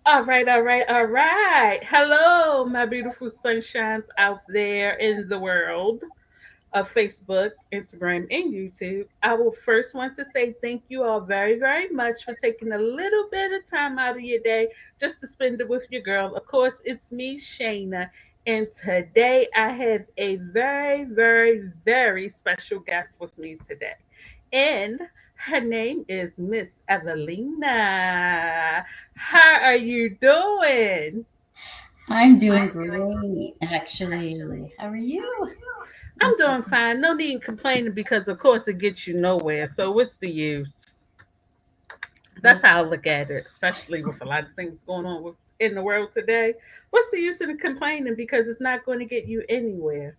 All right, all right, all right. Hello, my beautiful sunshines out there in the world of Facebook, Instagram, and YouTube. I will first want to say thank you all very, very much for taking a little bit of time out of your day just to spend it with your girl. Of course, it's me, Shayna, and today I have a very, very, very special guest with me today. And her name is Miss Evelyna. How are you doing? I'm doing great, actually. How are you? I'm What's up? doing fine. No need complaining because, of course, it gets you nowhere. So, what's the use? That's That's how I look at it, especially with a lot of things going on in the world today. What's the use in complaining because it's not going to get you anywhere?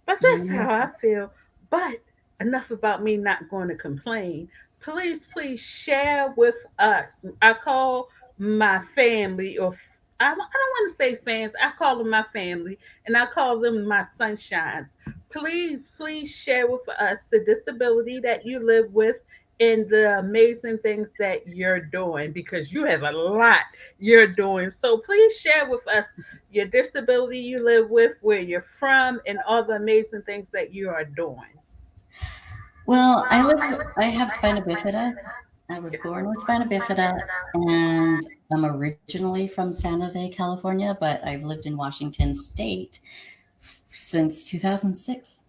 But that's yeah. how I feel. But enough about me not going to complain. Please, please share with us. I call my family, or I don't want to say fans, I call them my family, and I call them my sunshines. Please, please share with us the disability that you live with and the amazing things that you're doing because you have a lot you're doing. So please share with us your disability you live with, where you're from, and all the amazing things that you are doing. Well, I have spina bifida. I was born with spina bifida, and I'm originally from San Jose, California, but I've lived in Washington State since 2006.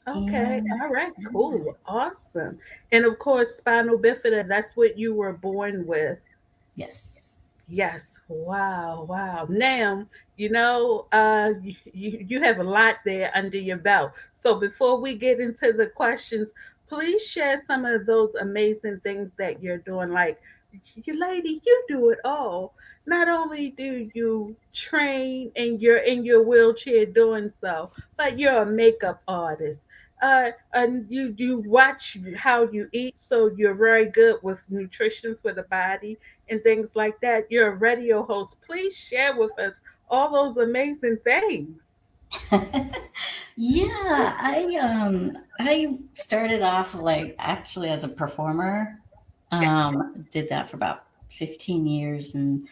Okay, And all right, cool, awesome. And of course, spinal bifida, that's what you were born with. yes. Yes, wow, wow. Now, you have a lot there under your belt. So before we get into the questions, please share some of those amazing things that you're doing. Like, you lady, you do it all. Not only do you train and you're in your wheelchair doing so, but you're a makeup artist. And you watch how you eat, so you're very good with nutrition for the body and things like that. You're a radio host. Please share with us all those amazing things. Yeah, I started off like actually as a performer. Yes. Did that for about 15 years, and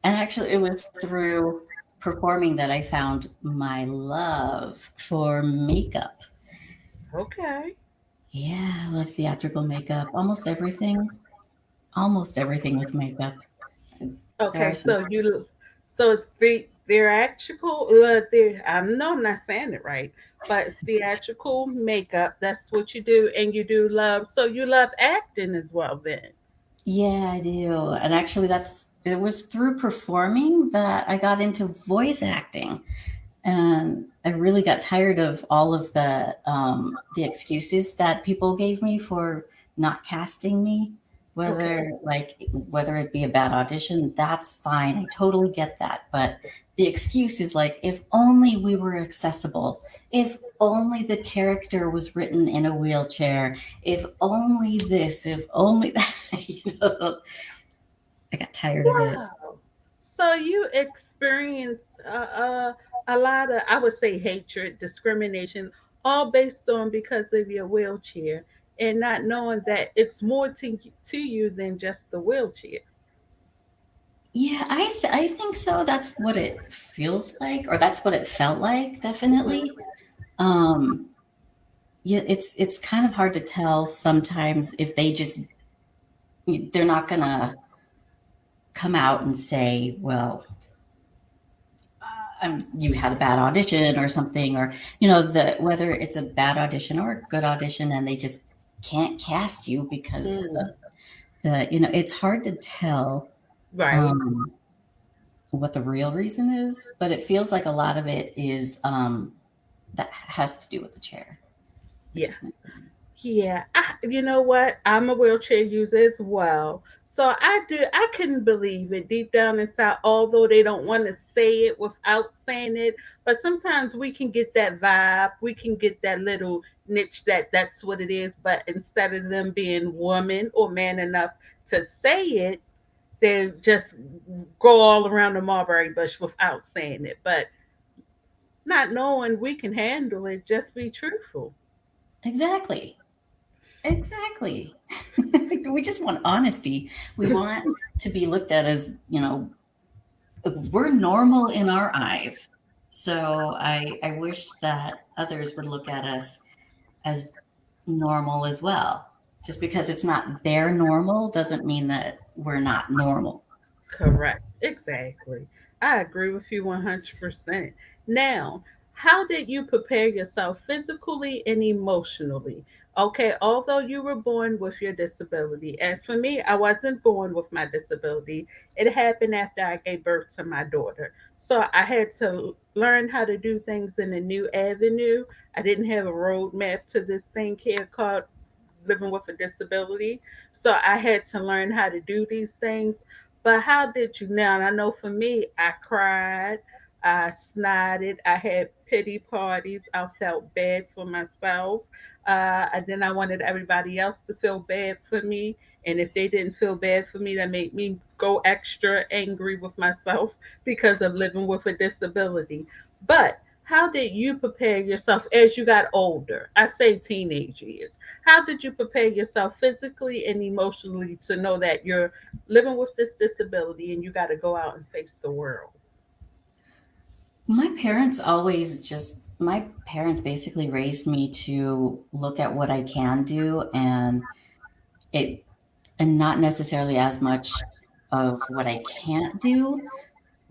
actually, it was through performing that I found my love for makeup. Okay. Yeah, I love theatrical makeup. Almost everything with makeup. There are Okay. some. So it's theatrical. I know I'm not saying it right, but it's theatrical makeup. That's what you do, and you do love. So you love acting as well, then. Yeah, I do. And actually, it was through performing that I got into voice acting. And I really got tired of all of the excuses that people gave me for not casting me. Okay. Whether it be a bad audition, that's fine. I totally get that. But the excuse is like, if only we were accessible, if only the character was written in a wheelchair, if only this, if only that. I got tired of it. Wow. So you experience a lot of, I would say, hatred, discrimination, all based on because of your wheelchair and not knowing that it's more to you than just the wheelchair. Yeah, I think so. That's what it feels like, or that's what it felt like, definitely. Um, yeah, it's kind of hard to tell sometimes if they're not gonna come out and say, well, you had a bad audition or something, or the whether it's a bad audition or a good audition, and they just can't cast you because Mm, it's hard to tell. right. Um, what the real reason is, but it feels like a lot of it is that has to do with the chair, which Yeah. is Yeah, you know what? I'm a wheelchair user as well. So I couldn't believe it deep down inside, although they don't want to say it without saying it. But sometimes we can get that vibe. We can get that little niche that that's what it is. But instead of them being woman or man enough to say it, they just go all around the mulberry bush without saying it. But not knowing we can handle it, just be truthful. exactly. Exactly. We just want honesty. We want to be looked at as, we're normal in our eyes. So I wish that others would look at us as normal as well. Just because it's not their normal doesn't mean that we're not normal. Correct. Exactly. I agree with you 100%. Now, how did you prepare yourself physically and emotionally? Okay, although you were born with your disability. As for me, I wasn't born with my disability. It happened after I gave birth to my daughter. So I had to learn how to do things in a new avenue. I didn't have a roadmap to this thing here called living with a disability. So I had to learn how to do these things. But how did you now? And I know for me, I cried, I snotted, I had pity parties, I felt bad for myself. And then I wanted everybody else to feel bad for me. And if they didn't feel bad for me, that made me go extra angry with myself because of living with a disability. But how did you prepare yourself as you got older? I say teenage years. How did you prepare yourself physically and emotionally to know that you're living with this disability and you got to go out and face the world? My parents basically raised me to look at what I can do it, and not necessarily as much of what I can't do.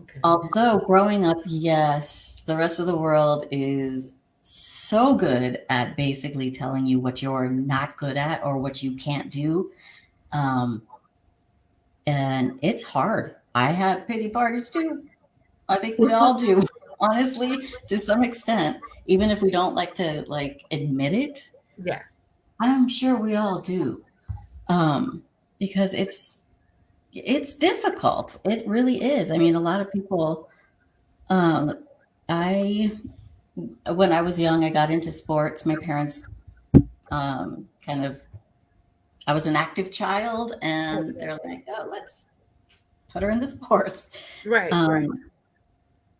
Okay. Although growing up, yes, the rest of the world is so good at basically telling you what you're not good at or what you can't do. Um, and it's hard. I had pity parties too. I think we all do, honestly, to some extent, even if we don't like to admit it. Yes. I'm sure we all do. Because it's difficult. It really is. I mean, a lot of people um I when I was young, I got into sports. My parents kind of I was an active child and they're Okay. like, "Oh, let's put her into sports." Right, right. Um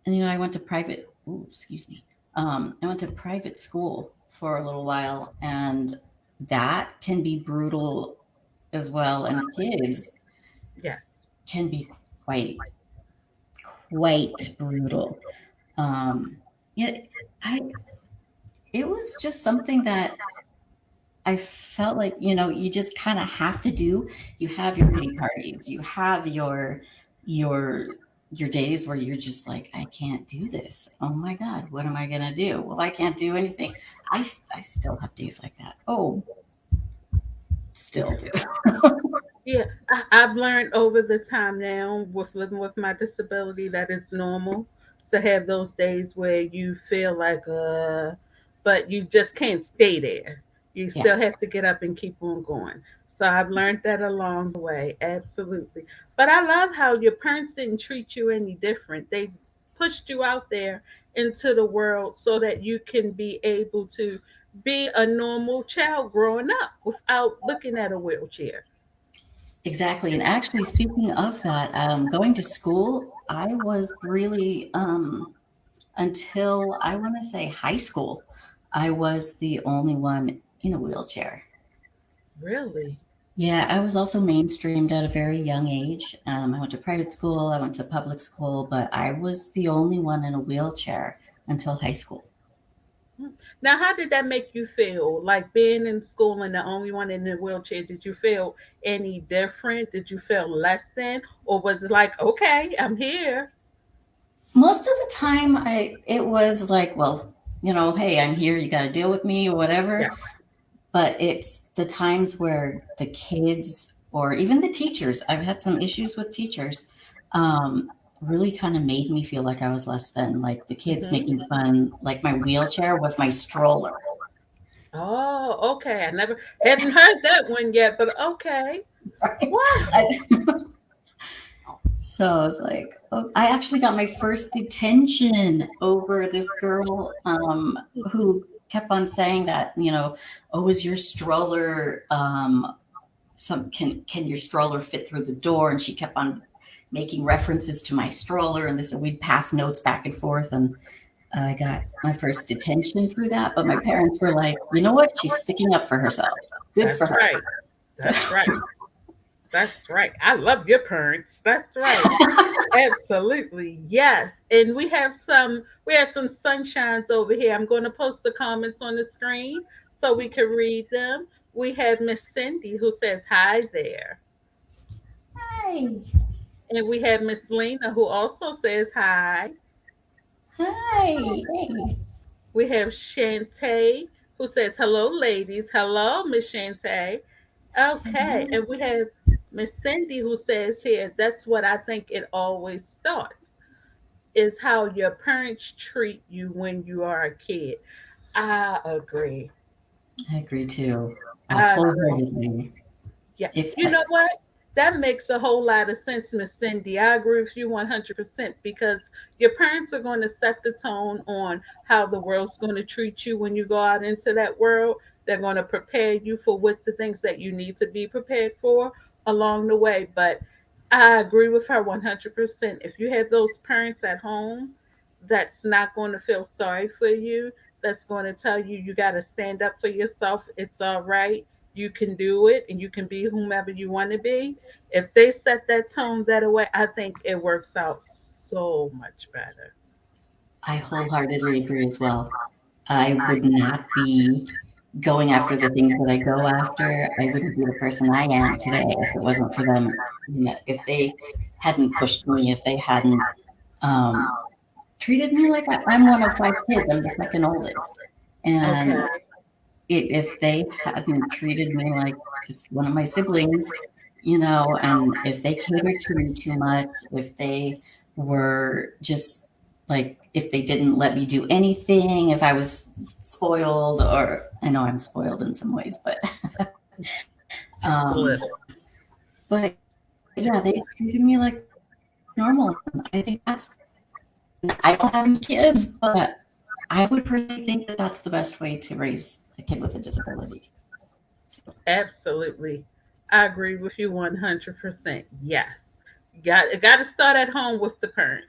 and I went to private excuse me. I went to private school for a little while, and that can be brutal as well, and kids Yes. can be quite quite brutal. Um, yeah, I it was just something that I felt like, you just kind of have to do. You have your pity parties. You have your your days where you're just like, I can't do this. Oh my God, what am I gonna do? Well, I can't do anything. I still have days like that. Oh, still do. Yeah, I've learned over the time now with living with my disability that it's normal to have those days where you feel like, but you just can't stay there. You Yeah, still have to get up and keep on going. So I've learned that along the way, absolutely. But I love how your parents didn't treat you any different. They pushed you out there into the world so that you can be able to be a normal child growing up without looking at a wheelchair. exactly. And actually, speaking of that, going to school, I was really until I want to say high school, I was the only one in a wheelchair. Really? Yeah, I was also mainstreamed at a very young age. I went to private school, I went to public school, but I was the only one in a wheelchair until high school. Hmm. Now, how did that make you feel? Like being in school and the only one in the wheelchair, did you feel any different? Did you feel less than? Or was it like, okay, I'm here? Most of the time, it was like, well, hey, I'm here, you got to deal with me or Yeah. whatever. But it's the times where the kids or even the teachers, I've had some issues with teachers, really kind of made me feel like I was less than, like the kids Hmm. making fun, like my wheelchair was my stroller. Oh, okay. I never hadn't heard that one yet, but okay. Right? Wow. So I was like, oh, I actually got my first detention over this girl who kept on saying that, oh, is your stroller can your stroller fit through the door? And she kept on making references to my stroller, and this we'd pass notes back and forth, and I got my first detention through that, but my parents were like, you know what? She's sticking up for herself. Good for That's her. right. So That's right. That's right. I love your parents. That's right. Absolutely. Yes. And we have some sunshines over here. I'm going to post the comments on the screen so we can read them. We have Miss Cindy who says hi there. hi. And we have Miss Lena who also says hi. Hi. Hey. We have Shantae who says hello ladies. Hello, Miss Shantae. Okay. And we have Miss Cindy who says here, that's what I think it always starts, is how your parents treat you when you are a kid. I agree. I agree too. I agree. Wholeheartedly. Yeah. If You know what? That makes a whole lot of sense, Miss Cindy. I agree with you 100% because your parents are going to set the tone on how the world's going to treat you when you go out into that world. They're going to prepare you for what the things that you need to be prepared for along the way. But I agree with her 100%. If you have those parents at home that's not going to feel sorry for you, that's going to tell you you got to stand up for yourself. It's all right, you can do it, and you can be whomever you want to be. If they set that tone that way, I think it works out so much better. I wholeheartedly agree as well. I would not be going after the things that I go after. I wouldn't be the person I am today if it wasn't for them. You know, if they hadn't pushed me, if they hadn't um, treated me like I'm one of five kids. I'm the second oldest, Okay. and if they hadn't treated me like just one of my siblings, you know, and if they catered to me too much, if they were just like, if they didn't let me do anything, if I was spoiled, or I know I'm spoiled in some ways, but Just a um, little. but yeah, they treated me like normal. And I think I don't have any kids, but I would personally think that that's the best way to raise a kid with a disability. So, Absolutely. I agree with you 100%. Yes. You got to start at home with the parents.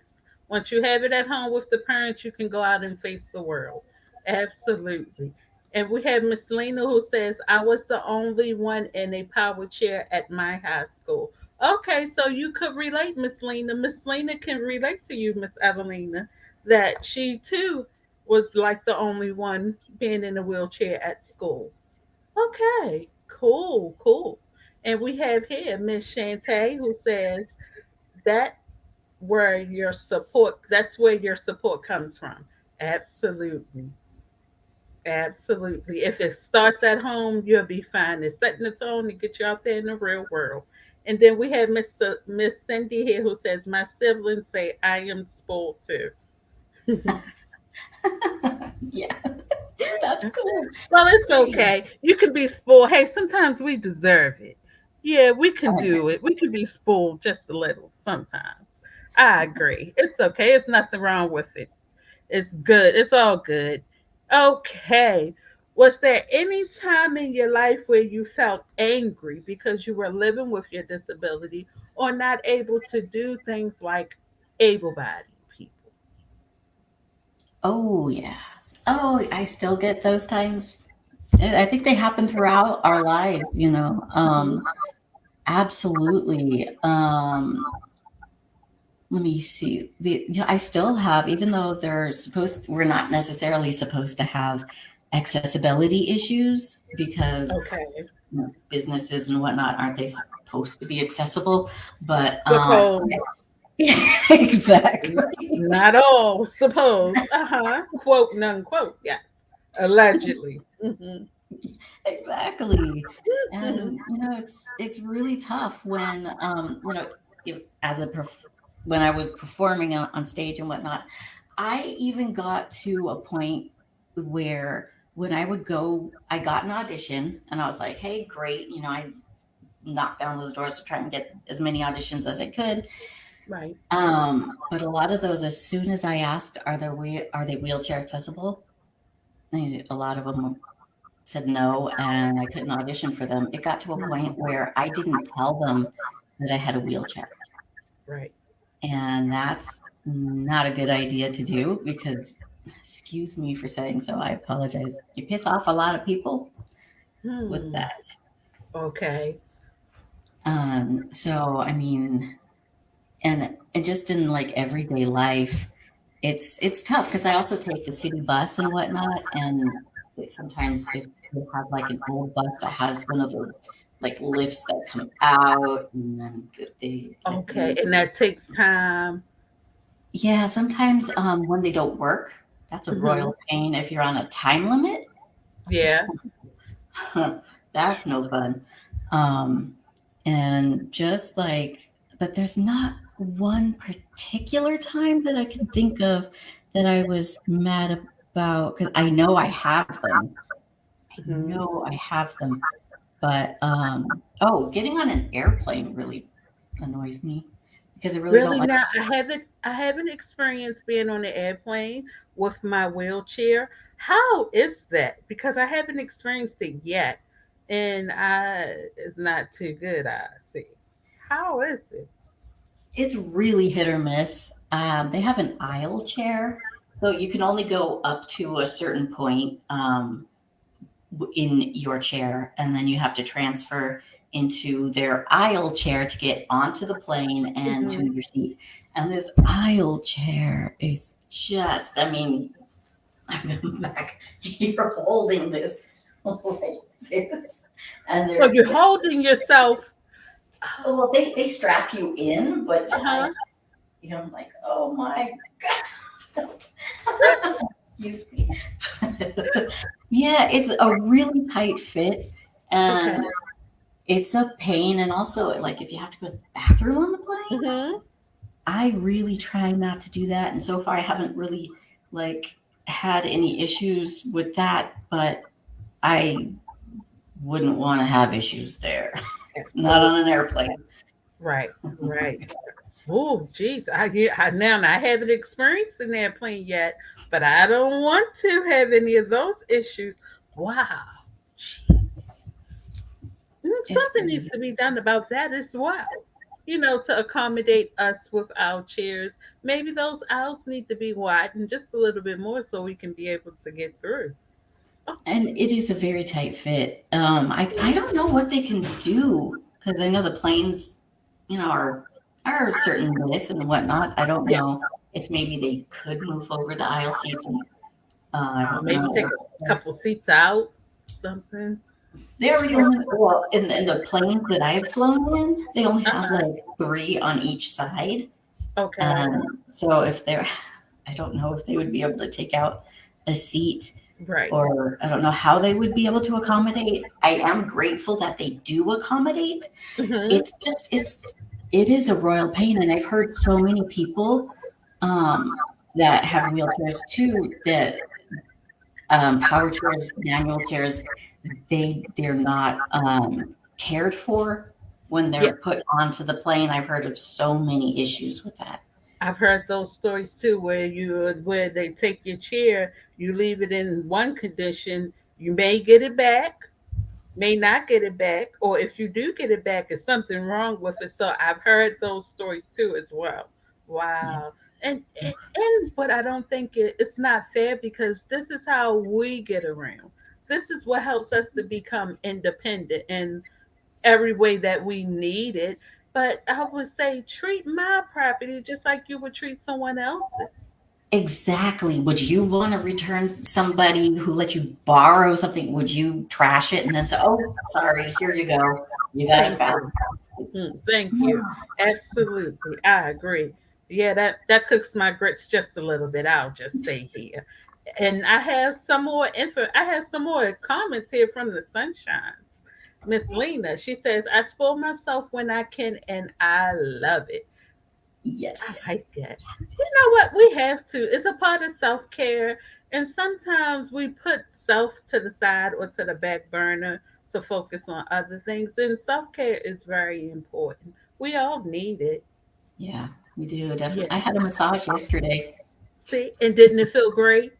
Once you have it at home with the parents, you can go out and face the world. Absolutely. And we have Miss Lena who says, I was the only one in a power chair at my high school. Okay, so you could relate, Miss Lena. Miss Lena can relate to you, Miss Evelina, that she too was like the only one being in a wheelchair at school. Okay, cool, cool. And we have here Miss Shantae who says that that's where your support comes from. Absolutely. Absolutely. If it starts at home, you'll be fine. It's setting the tone to get you out there in the real world. And then we have Miss Cindy here who says, my siblings say I am spoiled too. yeah, that's cool. Well, it's Hey. okay. You can be spoiled. Hey, sometimes we deserve it. Yeah, we can Oh, yeah. do it. We can be spoiled just a little sometimes. I agree. It's okay. It's nothing wrong with it. It's good. It's all good. Okay. Was there any time in your life where you felt angry because you were living with your disability or not able to do things like able bodied people? Oh, yeah. Oh, I still get those times. I think they happen throughout our lives, you know. Mhm. Absolutely. Let me see. I still have, even though we're not necessarily supposed to have accessibility issues because Okay. you know, businesses and whatnot aren't they supposed to be accessible? But Suppose. yeah, exactly. Not all, suppose. Quote and unquote, yes. Allegedly. Exactly. Hmm. And you know, it's really tough when you know, as when I was performing on stage and whatnot, I even got to a point where when I would go, I got an audition and I was like, hey, great, you know, I knocked down those doors to try and get as many auditions as I could. Right. But a lot of those, as soon as I asked, are they wheelchair accessible? A lot of them said no, and I couldn't audition for them. It got to a point where I didn't tell them that I had a wheelchair. Right. And that's not a good idea to do because Excuse me for saying so. I apologize. You piss off a lot of people with Hmm. that. Okay. So I mean, and just in like everyday life, it's tough because I also take the city bus and whatnot, and sometimes if you have like an old bus that has one of those like lifts that come out, and then they let Okay. you. And that takes time. Yeah, sometimes when they don't work, that's a Hmm. royal pain. If you're on a time limit, Yeah. that's no fun. Um, and just like, but there's not one particular time that I can think of that I was mad about because I know I have them. I Hmm. know I have them, but oh, getting on an airplane really annoys me because I really don't Really like. now I haven't experienced being on the airplane with my wheelchair. How is that? Because I haven't experienced it yet. And it's not too good, I see. How is it? It's really hit or miss. They have an aisle chair, so you can only go up to a certain point. In your chair, and then you have to transfer into their aisle chair to get onto the plane and to Hmm. your seat. And this aisle chair is just, I mean, I'm back. You're holding this like this, and So they're you're holding yourself. well, they strap you in, but Uh-huh. I'm like, oh my god, excuse me. Yeah, it's a really tight fit, Okay. and it's a pain, and also, like, if you have to go to the bathroom on the plane, Hmm. I really try not to do that, and so far I haven't really, like, had any issues with that, but I wouldn't wanna have issues there. Not Absolutely. on an airplane. Right. Right. Oh, geez. I haven't experienced an airplane yet, but I don't want to have any of those issues. Wow. Gee. It's Something needs really to be done about that as well. To accommodate us with our chairs. Maybe those aisles need to be widened just a little bit more so we can be able to get through. Oh, and it is a very tight fit. I don't know what they can do because I know the planes, are a certain width and whatnot. I don't yeah. know if maybe they could move over the aisle seats, and I Or don't maybe take know. a couple seats out, something. They already only well in the planes that I've flown in, they only have Uh-huh. like three on each side, Okay. and so if they're, I don't know if they would be able to take out a seat, Right. or I don't know how they would be able to accommodate. I am grateful that they do accommodate. Hmm. It is a royal pain, and I've heard so many people um, that have wheelchairs too, that power chairs, manual chairs, they're not cared for when Yeah. they're put onto the plane. I've heard of so many issues with that. I've heard those stories too, where they take your chair, you leave it in one condition, you may get it back, may not get it back, or if you do get it back, there's something wrong with it. So I've heard those stories too as well. Yeah. Wow. And but I don't think it's not fair because this is how we get around. This is what helps us to become independent in every way that we need it. But I would say treat my property just like you would treat someone else's. Exactly. Would you want to return somebody who let you borrow something? Would you trash it and then say, "Oh, sorry, here you go. You got it Thank back." you. Thank you. Absolutely. I agree. Yeah, that cooks my grits just a little bit, I'll just say here. And I have some more comments here from the Sunshines. Miss Lena, she says, I spoil myself when I can and I love it. I Yes. like that. You know what? We have to. It's a part of self care. And sometimes we put self to the side or to the back burner to focus on other things. And self care is very important. We all need it. Yeah, we do definitely. Yeah. I had a massage yesterday. See? And didn't it feel great?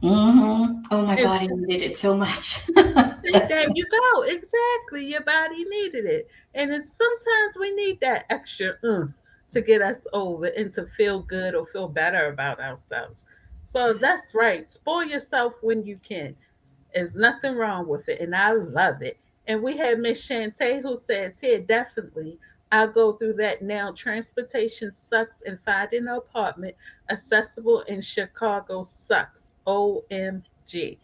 Oh, my And body needed it so much. see, there you go. Exactly. Your body needed it. And it's sometimes we need that extra to get us over and to feel good or feel better about ourselves. So that's right. Spoil yourself when you can. There's nothing wrong with it, and I love it. And we have Miss Shantae who says here, definitely, I go through that now. Transportation sucks, and finding an apartment accessible in Chicago sucks. OMG.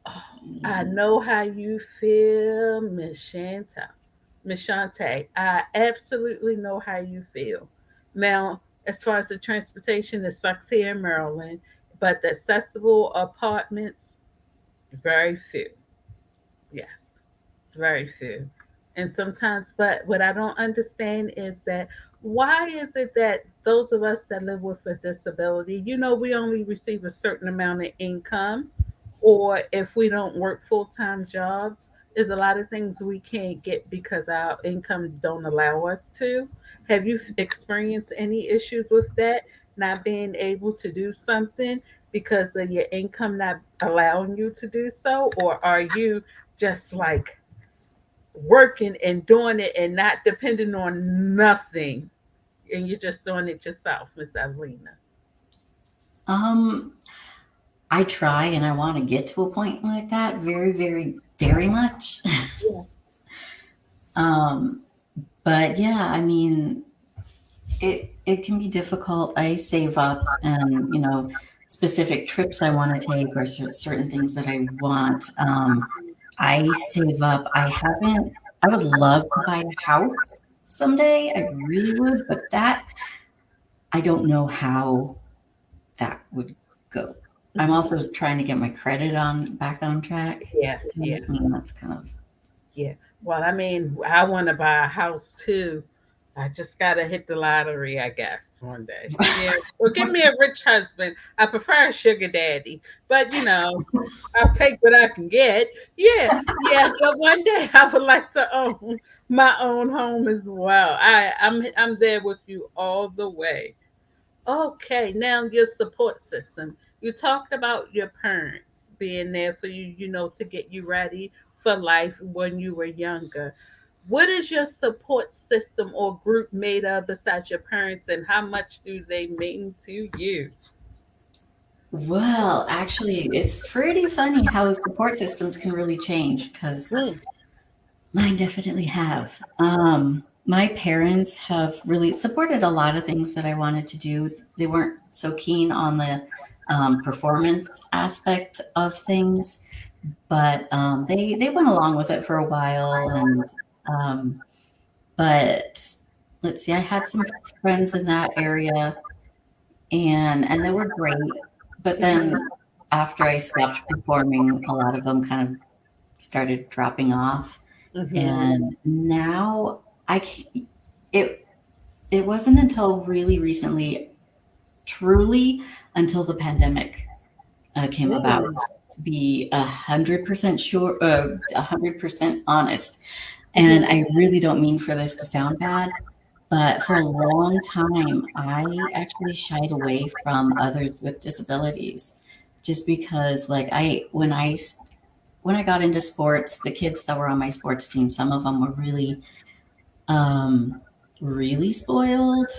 Oh, I know how you feel, Miss Shanta. Miss Shante. I absolutely know how you feel. Now, as far as the transportation, it sucks here in Maryland, but the accessible apartments, very few. Yes, it's very few. And sometimes, but what I don't understand is that why is it that those of us that live with a disability, we only receive a certain amount of income, or if we don't work full-time jobs, there's a lot of things we can't get because our income don't allow us to. Have you experienced any issues with that, not being able to do something because of your income not allowing you to do so, or are you just like working and doing it and not depending on nothing, and you're just doing it yourself, Miss Evelina? Um, I try and I want to get to a point like that very, very, very much. Yes. um, but yeah, I mean, it can be difficult. I save up and, specific trips I want to take or certain things that I want. I save up. I would love to buy a house someday. I really would, but that, I don't know how that would go. I'm Hmm. also trying to get my credit on back on track. Yeah, So, yeah, that's kind of. yeah. Well, I mean, I want to buy a house too. I just gotta hit the lottery, I guess, one day. Yeah. Or give me a rich husband. I prefer a sugar daddy, but I'll take what I can get. Yeah, yeah. But one day I would like to own my own home as well. I'm there with you all the way. Okay, now your support system. You talked about your parents being there for you, to get you ready for life when you were younger. What is your support system or group made of besides your parents, and how much do they mean to you? Well, actually, it's pretty funny how support systems can really change because Mm, mine definitely have. My parents have really supported a lot of things that I wanted to do. They weren't so keen on the performance aspect of things, but they went along with it for a while. And um, but let's see, I had some friends in that area, and they were great. But then mhm, after I stopped performing, a lot of them kind of started dropping off. mhm, And now I c- it it wasn't until really recently, truly until the pandemic came about, mm, to be 100% sure, 100% honest. And mhm, I really don't mean for this to sound bad, but for a long time, I actually shied away from others with disabilities, just because, like, when I got into sports, the kids that were on my sports team, some of them were um, really spoiled,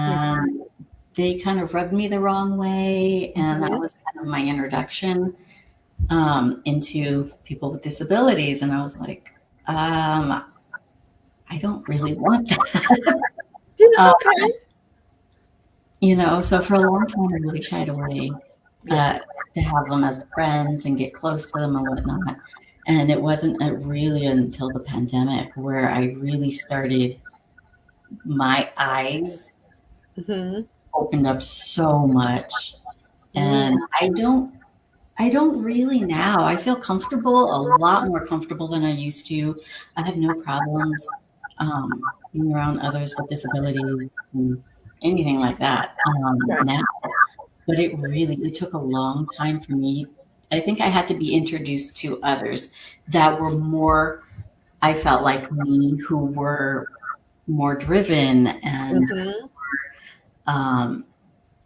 mhm, and they kind of rubbed me the wrong way. And that mhm. was kind of my introduction into people with disabilities. And I was like, I don't really want that. uh, Okay. so for a long time, I really shied away Yeah. uh, to have them as friends and get close to them and whatnot. And it wasn't really until the pandemic where I really started, my eyes Mhm. opened up so much. And Mm. I don't really now. I feel comfortable, a lot more comfortable than I used to. I have no problems being around others with disabilities and anything like that Right. now. But it took a long time for me. I think I had to be introduced to others that were more, I felt like me, who were more driven and Mhm. um,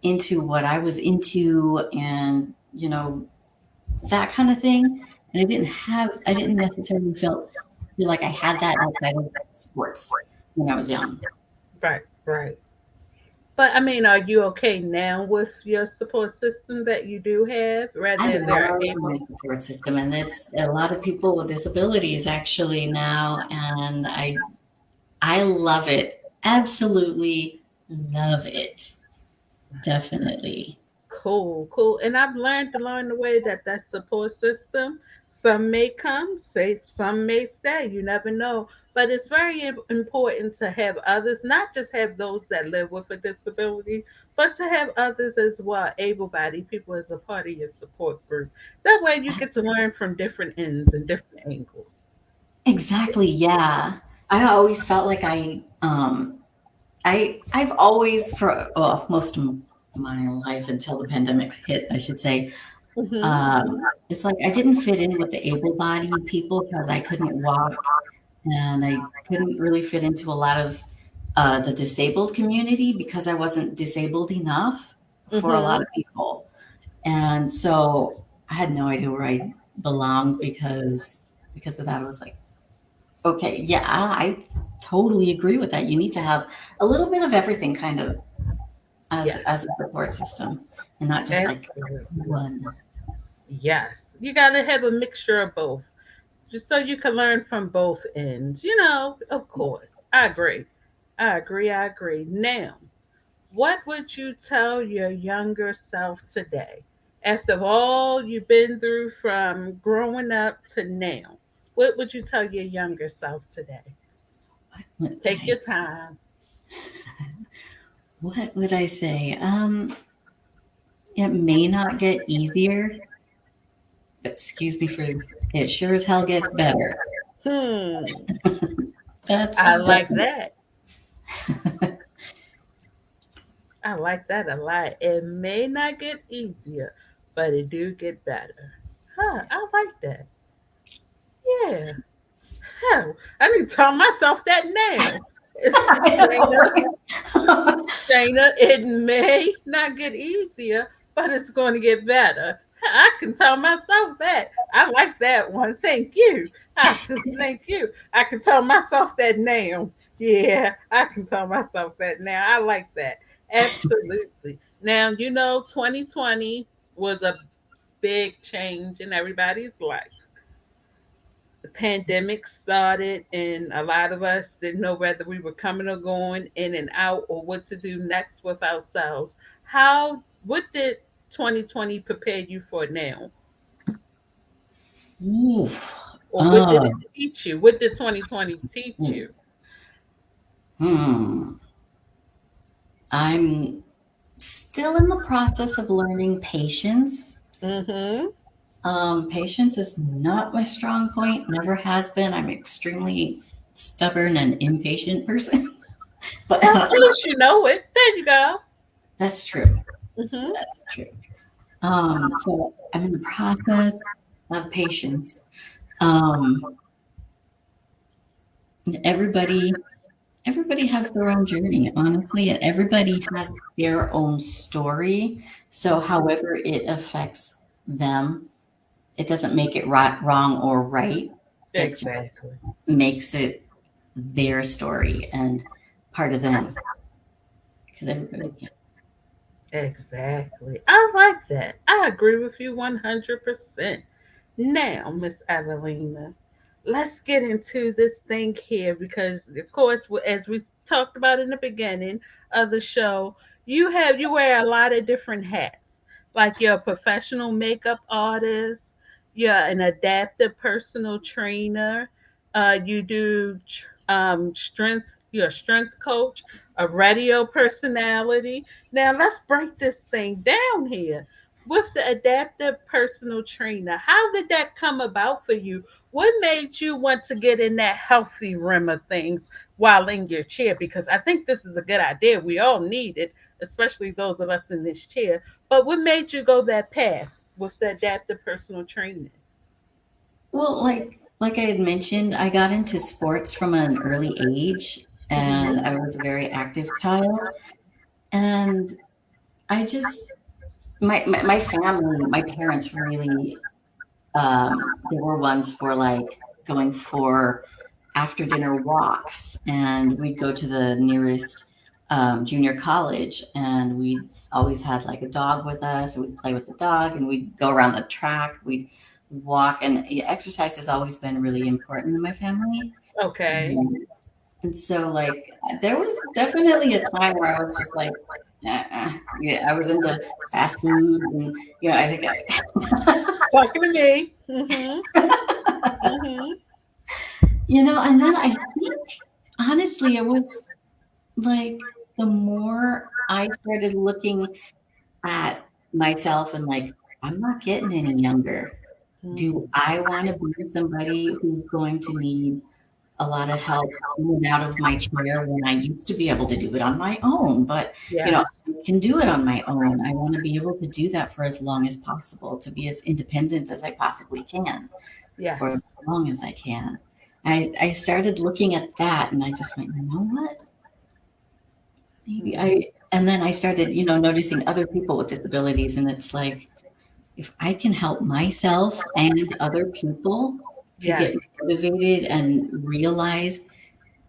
into what I was into, and that kind of thing. And I didn't necessarily feel like I had that outside of sports when I was young. Right. Right. But I mean, are you okay now with your support system that you do have, I rather they're love able? my support system, and it's a lot of people with disabilities actually now, and I love it. Absolutely love it. Definitely. Cool, cool. And I've learned along the way that that support system, some may come, say some may stay. You never know. But it's very important to have others, not just have those that live with a disability, but to have others as well, able-bodied people as a part of your support group. That way, you get to learn from different ends and different angles. Exactly. Yeah. I always felt like I've always for well most of my life until the pandemic hit, I should say. Hmm. It's like I didn't fit in with the able-bodied people because I couldn't walk, and I couldn't really fit into a lot of the disabled community because I wasn't disabled enough for a lot Hmm. of people. And so I had no idea where I belonged because of that. I was like, okay, yeah, I totally agree with that. You need to have a little bit of everything kind of Yes, as a support system and not just like absolutely. one. Yes, you got to have a mixture of both, just so you can learn from both ends. Of course. I agree. I agree. I agree. Now, what would you tell your younger self today? After all you've been through from growing up to now, what would you tell your younger self today? Take your time. What would I say? It may not get easier, but excuse me for it sure as hell gets better. Hmm. That's I like definitely. that. I like that a lot. It may not get easier, but it do get better. Huh, I like that. Yeah. Hell, I need to tell myself that now. Shayna, Shayna, it may not get easier, but it's going to get better. I can tell myself that. I like that one. Thank you. Thank you. I can tell myself that now. Yeah, I can tell myself that now. I like that. Absolutely. Now, 2020 was a big change in everybody's life. The pandemic started, and a lot of us didn't know whether we were coming or going, in and out, or what to do next with ourselves. What did 2020 prepare you for now? Ooh, Or what did it um, teach you? What did 2020 teach hmm. you? Hmm. I'm still in the process of learning patience. Mm-hmm. Patience is not my strong point, never has been. I'm extremely stubborn and impatient person, but Well, at least you know it. There you go. that's true. Mm-hmm. That's true. So I'm in the process of patience. Um, everybody, everybody has their own journey. Honestly, everybody has their own story. So, however it affects them, it doesn't make it right, wrong, or right. It just Exactly. makes it their story and part of them because everybody. Yeah. Exactly. I like that. I agree with you 100%. Now, Miss Evelina, let's get into this thing here because, of course, as we talked about in the beginning of the show, you wear a lot of different hats. Like you're a professional makeup artist, you're an adaptive personal trainer, you do strength. You're a strength coach, a radio personality. Now let's break this thing down here with the adaptive personal trainer. How did that come about for you? What made you want to get in that healthy rim of things while in your chair? Because I think this is a good idea. We all need it, especially those of us in this chair. But what made you go that path with the adaptive personal training? Well, like I had mentioned, I got into sports from an early age, and Mm-hmm. I was a very active child. And I just my family, my parents really they were ones for like going for after dinner walks, and we'd go to the nearest junior college, and we always had like a dog with us, and we'd play with the dog, and we'd go around the track, we'd walk, and exercise has always been really important in my family. Okay. And so, like, there was definitely a time where I was just like, yeah, I was into fast food, and I think Talking to me. Mm-hmm. Mm-hmm. and then I think honestly, it was like the more I started looking at myself and like, I'm not getting any younger. Do I want to be with somebody who's going to need a lot of help in and out of my chair when I used to be able to do it on my own? But, Yes. I can do it on my own. I want to be able to do that for as long as possible, to be as independent as I possibly can for as Yes. long as I can. I started looking at that and I just went, you know what? Maybe Mm-hmm. and then I started, noticing other people with disabilities. And it's like, if I can help myself and other people to Yes. get motivated and realize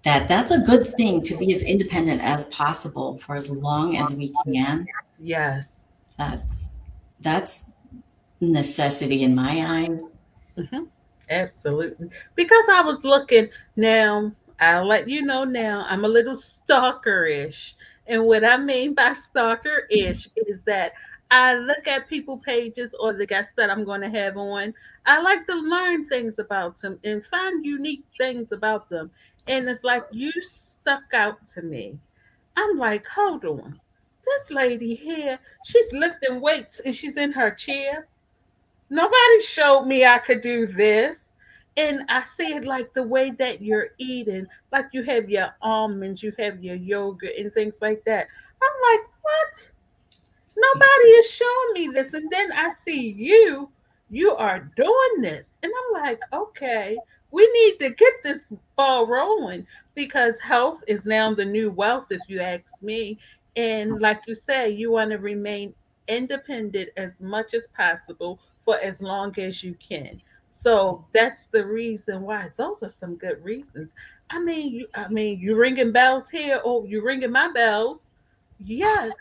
that that's a good thing, to be as independent as possible for as long as we can, Yes. that's that's necessity in my eyes. Hmm. Absolutely. Because I was looking now, I'll let you know now, I'm a little stalkerish. And what I mean by stalkerish is that I look at people pages or the guests that I'm going to have on. I like to learn things about them and find unique things about them. And it's like you stuck out to me. I'm like, hold on. This lady here, she's lifting weights and she's in her chair. Nobody showed me I could do this. And I see it like the way that you're eating, like you have your almonds, you have your yogurt and things like that. I'm like, what? Nobody is showing me this. And then I see you are doing this. And I'm like, okay, we need to get this ball rolling because health is now the new wealth, if you ask me. And like you say, you want to remain independent as much as possible for as long as you can. So that's the reason why. Those are some good reasons. I mean, you ringing bells here? Oh, you ringing my bells? Yes,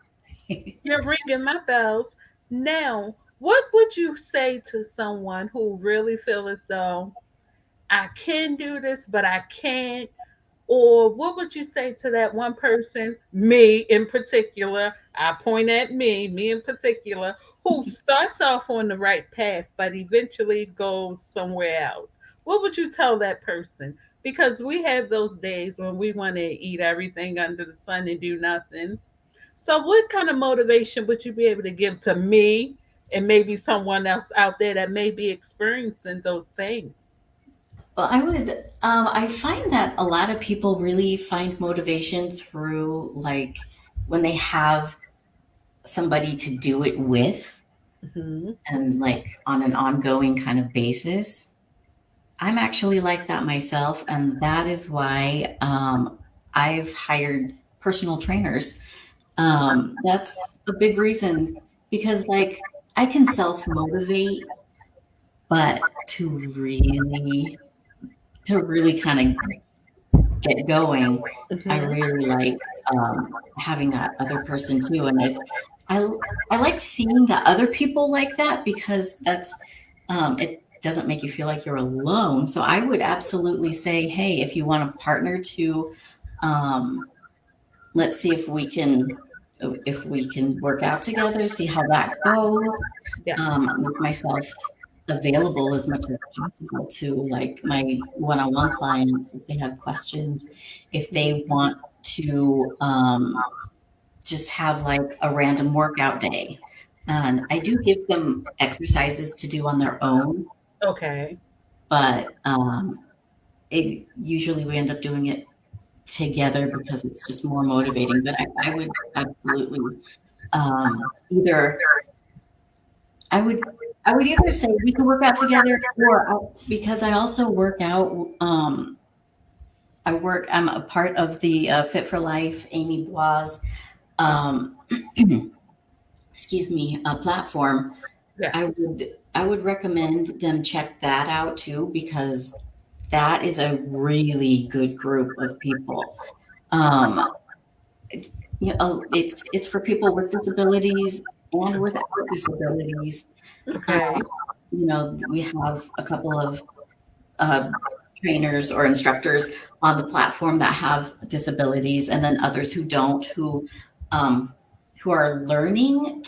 you're ringing my bells. Now, what would you say to someone who really feel as though I can do this, but I can't? Or what would you say to that one person, me in particular? I point at me in particular, who starts off on the right path, but eventually goes somewhere else. What would you tell that person? Because we have those days when we want to eat everything under the sun and do nothing. So, what kind of motivation would you be able to give to me and maybe someone else out there that may be experiencing those things? Well, I find that a lot of people really find motivation through, like, when they have somebody to do it with, Hmm. and like on an ongoing kind of basis. I'm actually like that myself, and that is why I've hired personal trainers. That's a big reason, because, like, I can self motivate, but to really kind of get going, I Hmm. really like having that other person too. And I I like seeing that other people like that, because it doesn't make you feel like you're alone. So I would absolutely say, hey, if you want a partner to, um, let's see if we can work out together, see how that goes. Yes. Make myself available as much as possible to, like, my one-on-one clients if they have questions, if they want to just have like a random workout day. And I do give them exercises to do on their own, Okay. but usually we end up doing it together because it's just more motivating. But I would absolutely, either I would I would either say we could work out together, or because I also work out. I'm a part of the Fit for Life, Amy Bois, um, excuse me, platform. Yes. I would recommend them check that out too, because that is a really good group of people. Um, It's for people with disabilities and without disabilities. Um, Okay. we have a couple of uh, trainers or instructors on the platform that have disabilities, and then others who don't, um, who are learning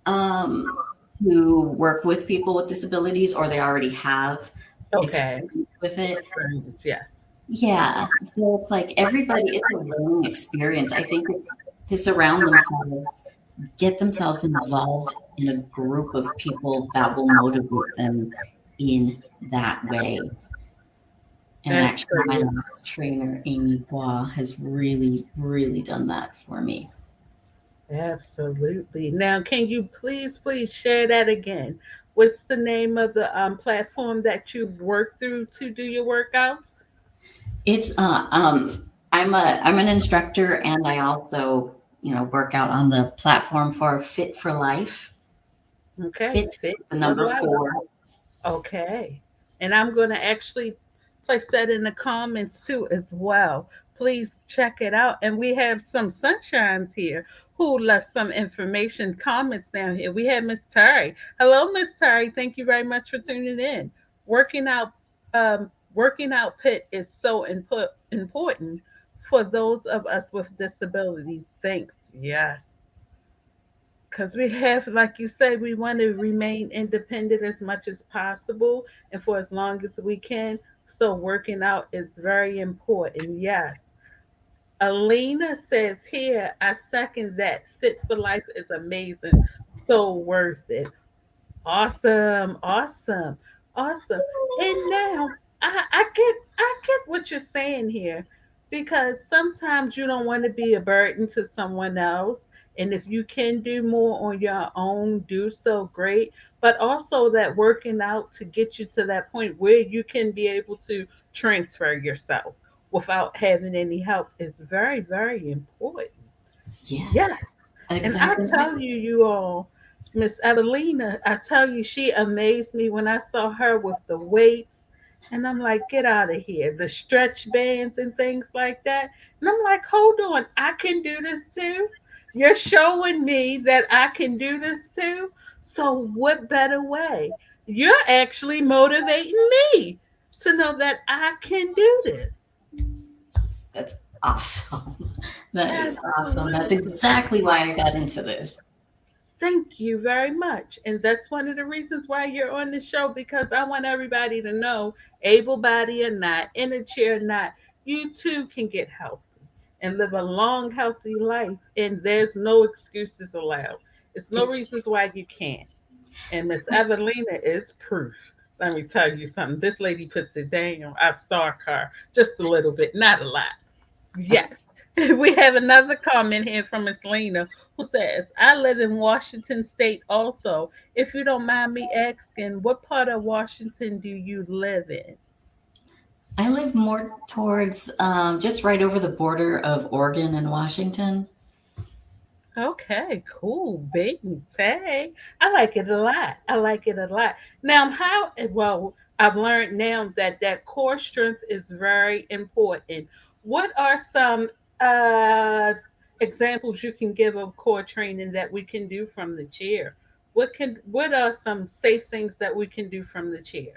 um, to work with people with disabilities, or they already have Okay. experience with it. Experience, yes. Yeah, so it's like everybody, it's a learning experience. I think it's to surround themselves, get themselves involved in a group of people that will motivate them in that way. And actually, my Absolutely. last trainer, Amy Bois, has really, really done that for me. Absolutely. Now, can you please share that again? What's the name of the platform that you work through to do your workouts? It's I'm an instructor, and I also work out on the platform for Fit for Life. Okay, Fit, Fit the for number Life. 4. Okay. And I'm going to actually place that in the comments too as well. Please check it out. And we have some sunshines here who left some information comments down here. We have Miss Terry. Hello, Miss Terry. Thank you very much for tuning in. Working out working out pit is so important for those of us with disabilities. Thanks. Yes, because we have, like you say, we want to remain independent as much as possible and for as long as we can. So working out is very important. Yes. Alina says here, I second that. Fit for Life is amazing. So worth it. Awesome, awesome, awesome. And now I get what you're saying here, because sometimes you don't want to be a burden to someone else. And if you can do more on your own, do so, great. But also that working out to get you to that point where you can be able to transfer yourself without having any help is very, very important. Yeah, Yes. And I exactly. tell you, you all, Miss Evelina, I tell you, she amazed me when I saw her with the weights. And I'm like, get out of here. The stretch bands and things like that. And I'm like, hold on, I can do this too. You're showing me that I can do this too. So, what better way? You're actually motivating me to know that I can do this. That's awesome. That is awesome. That's Absolutely. exactly why I got into this. Thank you very much. And that's one of the reasons why you're on the show, because I want everybody to know, able body or not, in a chair or not, you too can get healthy and live a long, healthy life. And there's no excuses allowed. It's no It's reasons why you can't. And Miss Evelina is proof. Let me tell you something. This lady puts it down. I stalk her just a little bit, not a lot. Yes. We have another comment here from Miss Lena who says, I live in Washington State also. If you don't mind me asking, what part of Washington do you live in? I live more towards just right over the border of Oregon and Washington. Okay, cool. Big tag. I like it a lot. I like it a lot. Now, well, I've learned now that that core strength is very important. What are some examples you can give of core training that we can do from the chair? What are some safe things that we can do from the chair?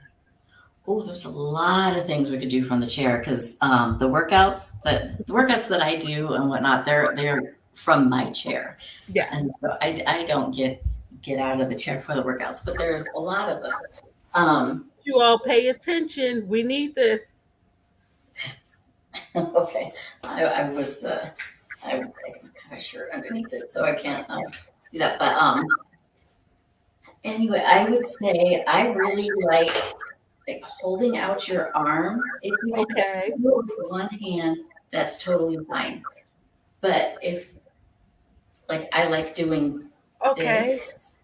Oh, there's a lot of things we could do from the chair because the workouts that I do and whatnot, they're from my chair, and Yes. so I don't get out of the chair for the workouts, but there's a lot of them. Um, You all pay attention. We need this. okay, I was I have a shirt underneath it, so I can't do that. But anyway, I would say I really like holding out your arms. If you can Okay. do it with one hand, that's totally fine. But if like I like doing Okay. this,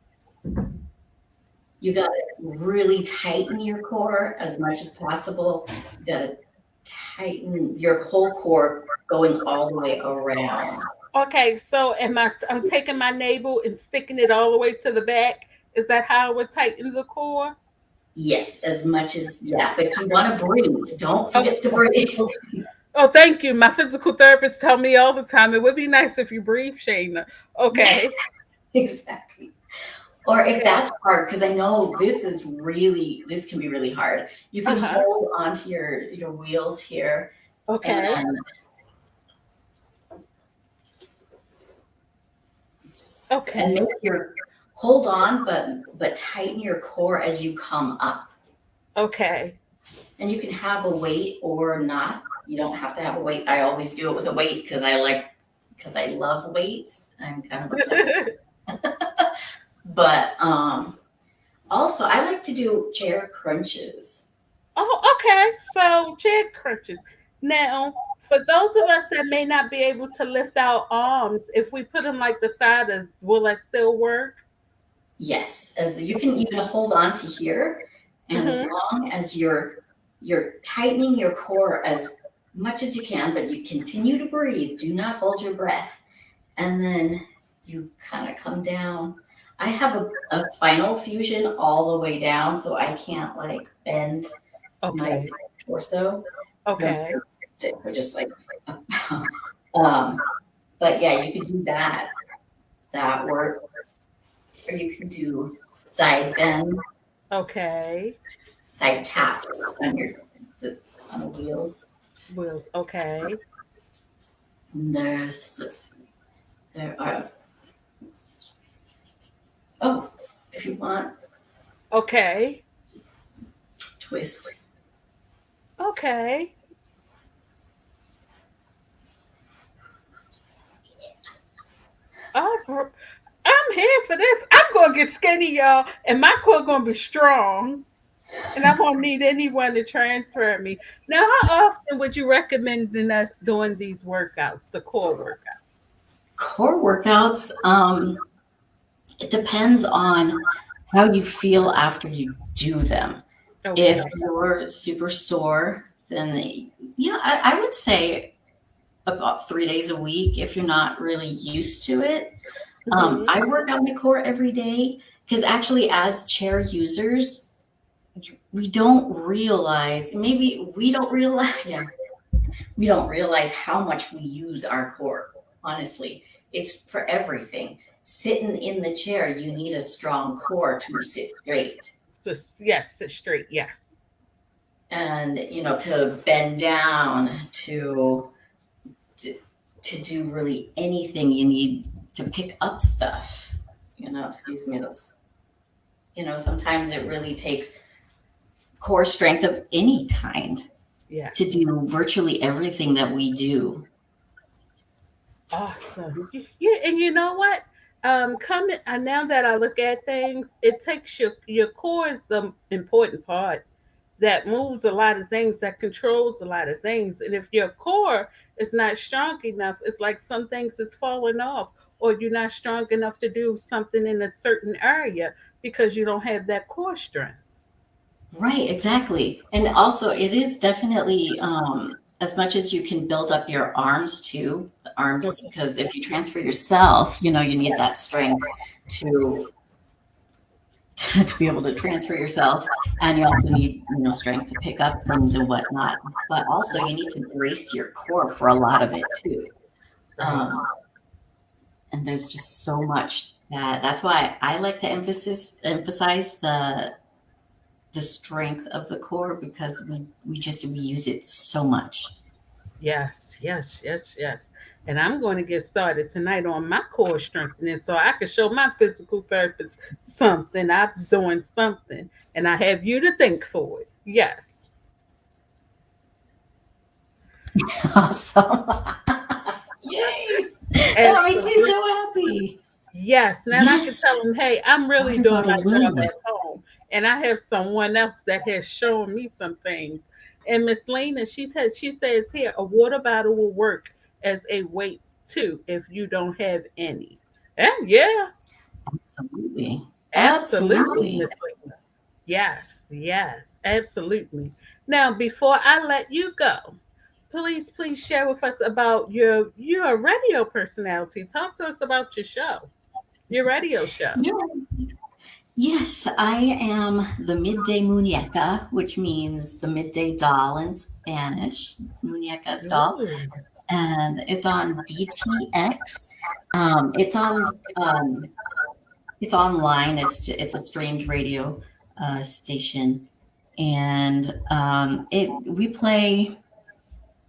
you got to really tighten your core as much as possible. You got to tighten your whole core going all the way around. Okay, so I'm taking my navel and sticking it all the way to the back. Is that how it would tighten the core? Yes, as much as, yeah, but you want to breathe. Don't Oh, forget to breathe. Oh, thank you. My physical therapist tell me all the time. It would be nice if you breathe, Shayna. Okay. Exactly. Or if Okay. that's hard, because I know this can be really hard. You Uh can huh. hold onto your wheels here and Okay. and Okay. make your hold on, but tighten your core as you come up. Okay. And you can have a weight or not. You don't have to have a weight. I always do it with a weight because I love weights. I'm kind of obsessed. But also I like to do chair crunches. Oh, okay. So chair crunches. Now, for those of us that may not be able to lift our arms, if we put them like the side, will that still work? Yes, as you can even hold on to here, and as Mm-hmm. long as you're tightening your core as much as you can, but you continue to breathe. Do not hold your breath, and then you kind of come down. I have a spinal fusion all the way down, so I can't like bend my Okay. torso. So I'm Okay. just like, um, but yeah, you can do that. That works. Or you can do side bend, Okay. side taps on the, on the wheels. Wheels. Okay. And there are, oh, if you want, Okay. twist. Okay. Oh, I'm here for this. I'm gonna get skinny, y'all, and my core gonna be strong. And I won't need anyone to transfer me. Now, how often would you recommend us doing these workouts, the core workout? Core workouts, it depends on how you feel after you do them. If Okay. you're super sore, then, I would say about 3 days a week if you're not really used to it. Hmm. I work out my core every day because actually, as chair users, we don't realize, maybe we don't realize, yeah, we don't realize how much we use our core. Honestly, it's for everything. Sitting in the chair, you need a strong core to sit straight. So, yes, sit straight. Yes. And, to bend down, to, to do really anything, you need to pick up stuff. Excuse me, sometimes it really takes core strength of any kind Yes. to do virtually everything that we do. Awesome. Yeah, and you know what? Coming now that I look at things, it takes your core is the important part that moves a lot of things, that controls a lot of things. And if your core is not strong enough, it's like some things is falling off, or you're not strong enough to do something in a certain area because you don't have that core strength. Right, exactly. And also, it is definitely, as much as you can build up your arms too, the arms, Okay. because if you transfer yourself, you need Yeah. that strength to to be able to transfer yourself, and you also need strength to pick up things and whatnot. But also, you need to brace your core for a lot of it too. Right. And there's just so much that's why I like to emphasize the strength of the core because we use it so much. Yes, yes, yes, yes. And I'm going to get started tonight on my core strengthening so I can show my physical therapist something. I'm doing something. And I have you to thank for it. Yes. Awesome. Yay. That makes me Absolutely. so happy. Yes. Now I can Yes. tell them, hey, I'm really Water doing bottle my job will. at home. And I have someone else that has shown me some things. And Miss Lena, she says here, a water bottle will work as a weight too if you don't have any. And yeah, Absolutely. absolutely, Absolutely. Miss Lena. Yes, yes, absolutely. Now, before I let you go, please share with us about your radio personality. Talk to us about your show, your radio show. Yeah. Yes, I am the midday muñeca, which means the midday doll in Spanish. Muñeca is doll, Ooh. and it's on DTX. It's on. It's online. It's a streamed radio station, and it we play.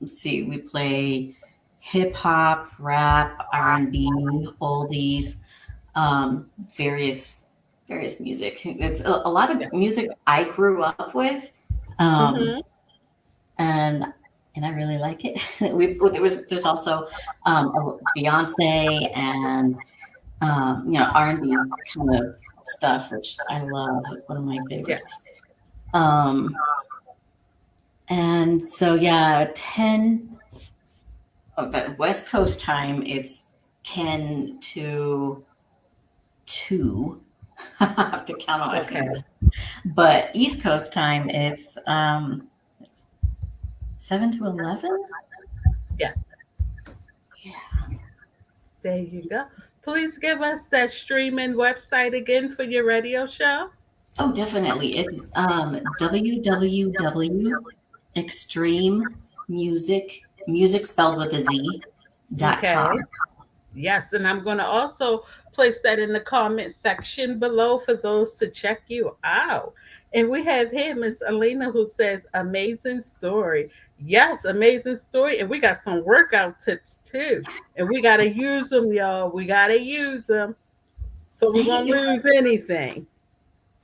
Let's see, we play hip hop, rap, R&B, oldies, various music. It's a lot Yeah. of music I grew up with, um, Mm-hmm. and I really like it. There's also Beyonce and R&B kind of stuff, which I love. It's one of my Yeah. favorites. Um, and so yeah, 10 but West Coast time, it's 10 to 2. I have to count on my Okay. fingers. But East Coast time, it's 7 to 11. Yeah. Yeah. There you go. Please give us that streaming website again for your radio show. Oh, definitely. It's www extreme music spelled with a Z Okay. .com. Yes, and I'm going to also place that in the comment section below for those to check you out. And we have here Miss Alina who says, amazing story. Yes, amazing story. And we got some workout tips too. And we got to use them, y'all. We got to use them so we Hey, won't lose anything.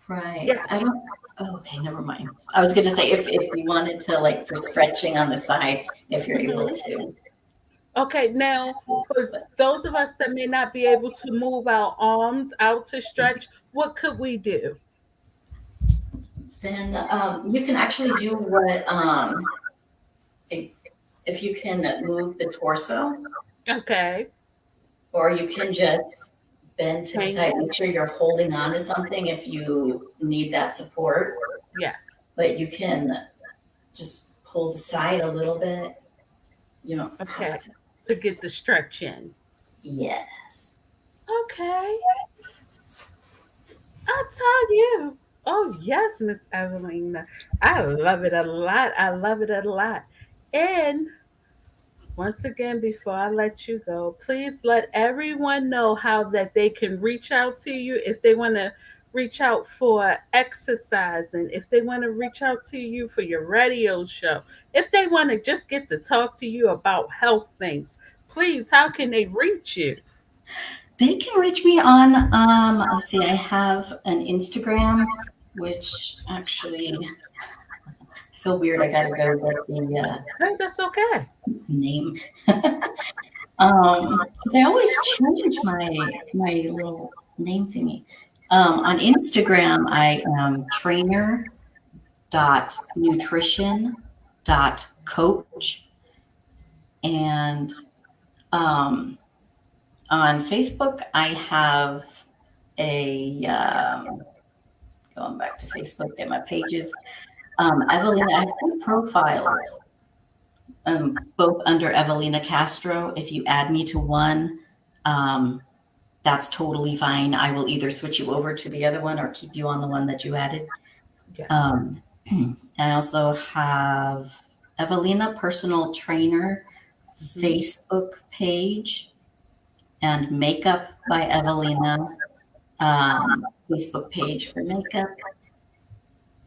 right. Yes. I don't. Oh, okay, never mind. I was going to say if you wanted to like for stretching on the side, if you're able Hmm. to. Okay, now for those of us that may not be able to move our arms out to stretch, what could we do? Then you can actually do what if if you can move the torso, Okay. or you can just bend to the Hang side. it. Make sure you're holding on to something if you need that support. Yes. But you can just pull the side a little bit. You don't have Okay. to. To get the stretch in. Yes. Okay. I'll tell you. Oh, yes, Miss Evelyn. I love it a lot. I love it a lot. And once again, before I let you go, please let everyone know how that they can reach out to you if they want to reach out for exercising, if they want to reach out to you for your radio show, if they want to just get to talk to you about health things. Please, how can they reach you? They can reach me on, let's see, I have an Instagram, which actually, I feel weird. I gotta go get the Hey, that's okay. name. Because I always change my little name thingy. On Instagram, I am trainer.nutrition.coach. And um, on Facebook, I have a, going back to Facebook, get my pages. Evelyn, I have two profiles, both under Evelyna Castro. If you add me to one, um, that's totally fine. I will either switch you over to the other one or keep you on the one that you added. Yes. Um, I also have Evelina Personal Trainer Hmm. Facebook page and Makeup by Evelina Facebook page for makeup.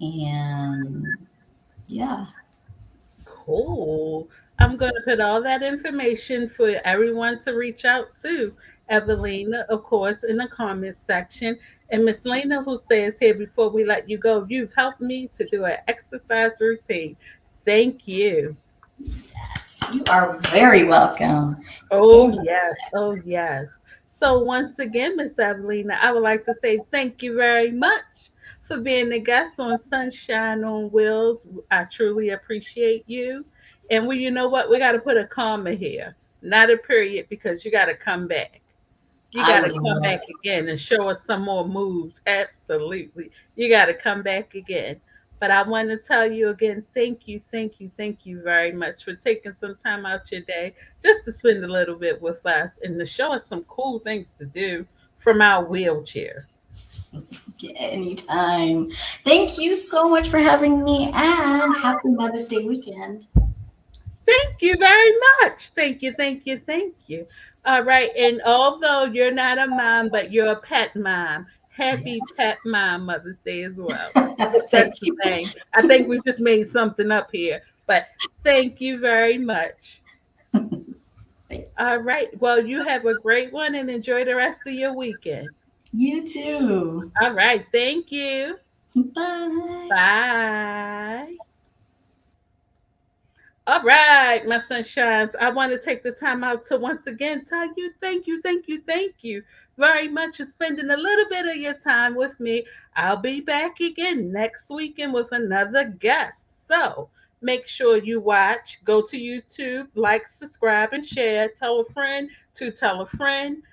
And yeah, Cool. I'm going to put all that information for everyone to reach out to. Evelina, of course, in the comments section. And Miss Lena, who says here before we let you go, you've helped me to do an exercise routine. Thank you. yes, you are very welcome. Oh, And yes. Oh, yes. So, once again, Miss Evelina, I would like to say thank you very much for being the guest on Sunshine on Wheels. I truly appreciate you. And you know what? We got to put a comma here, not a period, because you got to come back. You I got to would come love back again and show us some more moves. Absolutely. You got to come back again. But I want to tell you again, thank you, thank you, thank you very much for taking some time out your day just to spend a little bit with us and to show us some cool things to do from our wheelchair. Anytime. Thank you so much for having me and happy Mother's Day weekend. Thank you very much. Thank you, thank you, thank you. All right. And although you're not a mom, but you're a pet mom, happy pet mom Mother's Day as well. If Thank that's the you. thing. I think we just made something up here. But thank you very much. All right. Well, you have a great one and enjoy the rest of your weekend. You too. All right. Thank you. Bye. Bye. All right, my sunshines. I want to take the time out to once again tell you thank you, thank you, thank you very much for spending a little bit of your time with me. I'll be back again next weekend with another guest. So make sure you watch, go to YouTube, like, subscribe, and share. Tell a friend to tell a friend.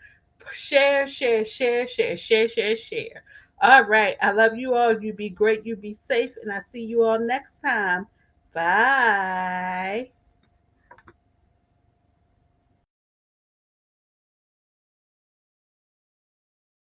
Share, share, share, share, share, share, share. All right. I love you all. You be great. You be safe. And I see you all next time. Bye.